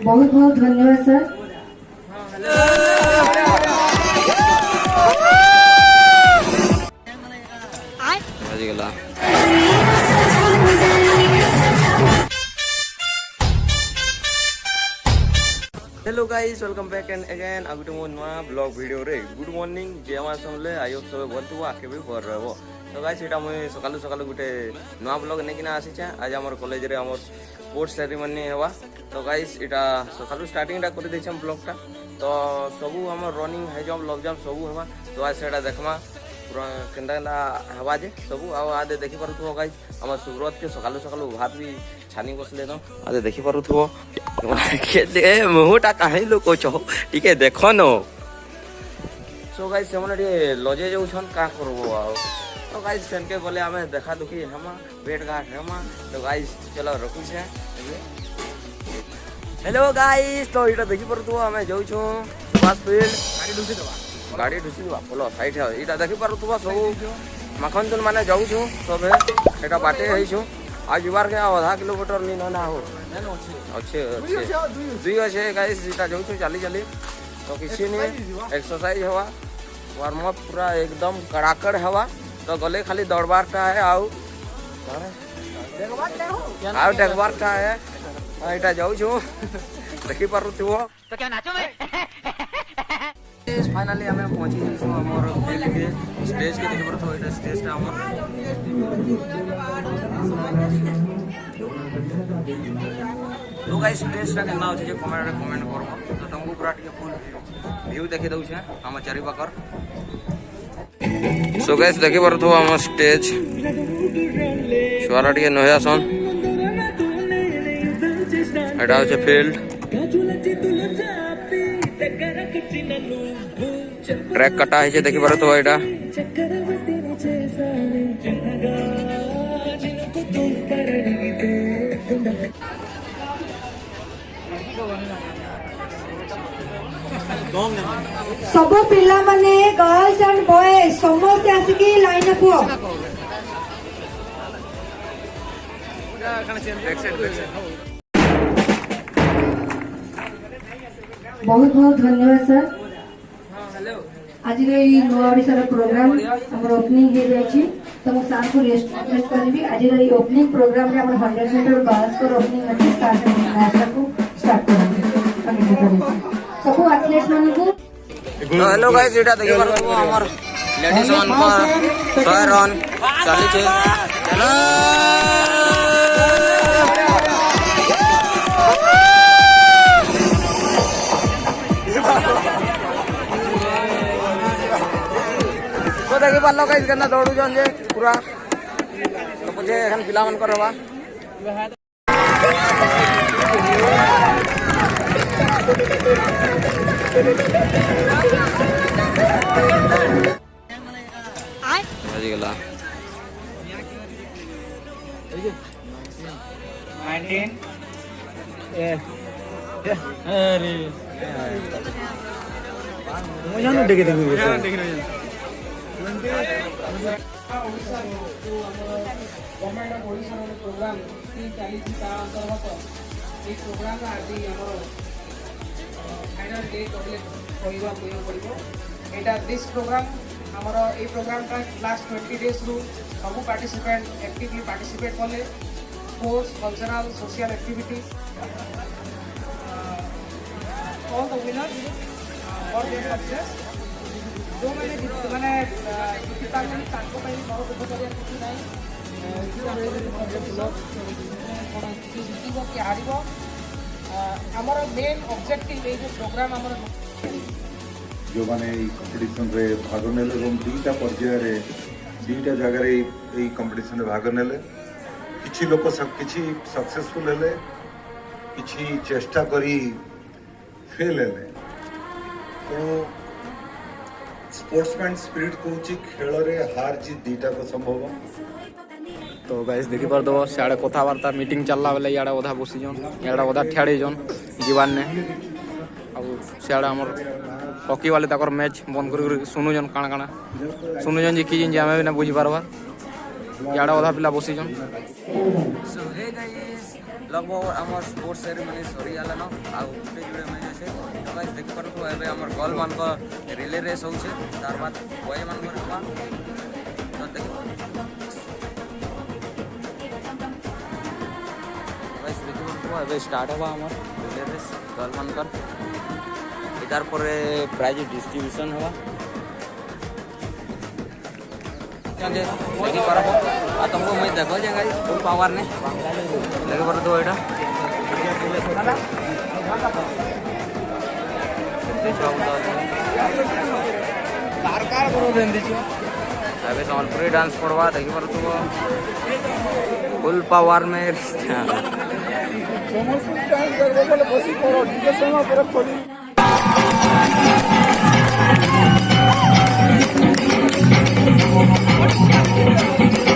बहुत बहुत धन्यवाद sir. Hello guys, welcome back and again आ गुटे मो नुआ ब्लॉग वीडियो रे। गुड मॉर्निंग जय मां समले आई होप सब भल थुवा आके भी भर रहबो। तो गाइस एटा मुई सकालु सकालु गुटे नुआ ब्लॉग ने किना आसी छ। आज हमर कॉलेज रे हमर स्पोर्ट्स सेरेमनी हेवा। तो गाइस एटा सकालु स्टार्टिंग टा कर दै छम ब्लॉग टा। तो सबु हमर running high jump long jump सबु हेवा। तो आज सेटा देखमा पूरा केंदा केंदा हेवा जे सबु आ आदे देखि पारुथो गाइस। हमर सुब्रत के सकालु सकालु भात भी छानी बसले तो आदे देखि पारुथो के मुहटा काहे लोको छ ठीक है देखो नो। सो गाइस सेमने टे लजे जाउ छन का करबो आ। तो गाइस सेनके बोले हमें देखा दुखी हमा पेट घाट हमा। तो गाइस चलो रखू से। हेलो गाइस, तो इटा देखि परथु हमें जाउ छु सुभाष फील्ड। गाड़ी ढुसी दवा बोलो साइड है इटा देखि परथु सब माखन तुन माने जाउ छु सब है एटा बाटे है छु। आज बार के आधा किलोमीटर नी ना हो अच्छे दुई अच्छे गाइस इटा जाउ छु चली चली। तो किसी ने एक्सरसाइज हवा वार्म अप पूरा एकदम कड़ाकड़ हवा। तो गले खाली दौड़बार का है आउ देखबार का है इटा जाउ छु देखि परथु। तो क्या नाचो में फाइनली हमें पहुंची छो हमर फील्ड के स्टेज के देखि परथु एटा स्टेज ता हमर। तो गाइस स्टेज ता केना होछि जे कमेंट करबो। तो तुमको पूरा टिके फुल व्यू देखि दउ छै हम चारि बकर। सो गाइस देखि परथु हम स्टेज छुआरा टिके नया सन एटा होछि फील्ड। ट्रैक कटा है देखि पारे तो एटा सब पिला माने गर्ल्स एंड बॉयज समस्त आसिकी लाइन अप हो। बहुत बहुत धन्यवाद सर। आज नुआओडिशा प्रोग्राम हमर ओपनिंग हे जायछि। तो मो सार को रिक्वेस्ट करबी आज ओपनिंग प्रोग्राम रे हमर 100 मीटर गर्ल्स को ओपनिंग अछि स्टार्ट करबी सब एथलीट्स मन को। हेलो गाइस एटा देखि परथु हमर लेडीज वन को 100 रन चली छै। चलो तो देखि पालो गाइस केना दौड़ू जन जे पूरा। तो मुझे एखन पिला मन करबा बाजी गेला 19 अरे मुझे ना देखे गवर्नमेंट ऑफ ओडिशा प्रोग्राम चली अंतर्गत ये प्रोग्राम आज फाइनल डे कहवा दिस प्रोग्राम आमर ये प्रोग्राम लास्ट 20 डेज रु सब पार्टिसिपेंट एक्टिवली पार्टिसिपेट कले sports cultural social activity all the winners और देयर सक्सेस। जो मैंने जीति पार्टी बहुत दुख कर जीतब कि हार आमर मेन ऑब्जेक्टिव ये प्रोग्राम आमर जो मैंने कंपटीशन रे भाग नेले दुईटा पर्याय दुईटा जगार ये कंपटीशन भाग नेले किछि लोक किछि सक्सेसफुल हेले किछि चेष्टा करी फेल हेले। तो स्पोर्ट्समैन स्पिरिट कहूँ खेल रे हार जीत दुईटा को संभव। तो गाइस देखि पर दो सियाड़े कथबार्ता मीटिंग चलला बेले इयाड़े ओधा बसी जन इयाड़े ओधा ठियाड़ी जन जीवन ने अब सियाड़े हमर हॉकी वाले तकर मैच बंद कर सुनु जन काना काना सुनु जन जी की जिन हमें भी ना बुझी पारबा इयाड़े ओधा पिला बसी जन। सो हे गाइस लगभग आम स्पोर्ट्स सेरेमनी सरी गला न आ गुटे जुड़े मैच अच्छे तो गाइस देखि पारथु एबे हमर गर्ल मान रिले रेस होउछे तार बाद बॉय मान हवा तो देखि गाइस देखि पारथु एबे स्टार्ट हवा हमर रिले रेस गर्ल मान इतार पर प्राइज डिस्ट्रीब्यूशन हवा देखि पारबो आ तुमको मैं देखो जे गाइस फुल पावर ने देखि पारथु एटा कार करो देन दिछो अबे संबलपुरी डांस पड़वा देखि पारथु फुल पावर में संबलपुरी डांस करबो बोले बसी करो डीजे संग पूरा खोली Thank you.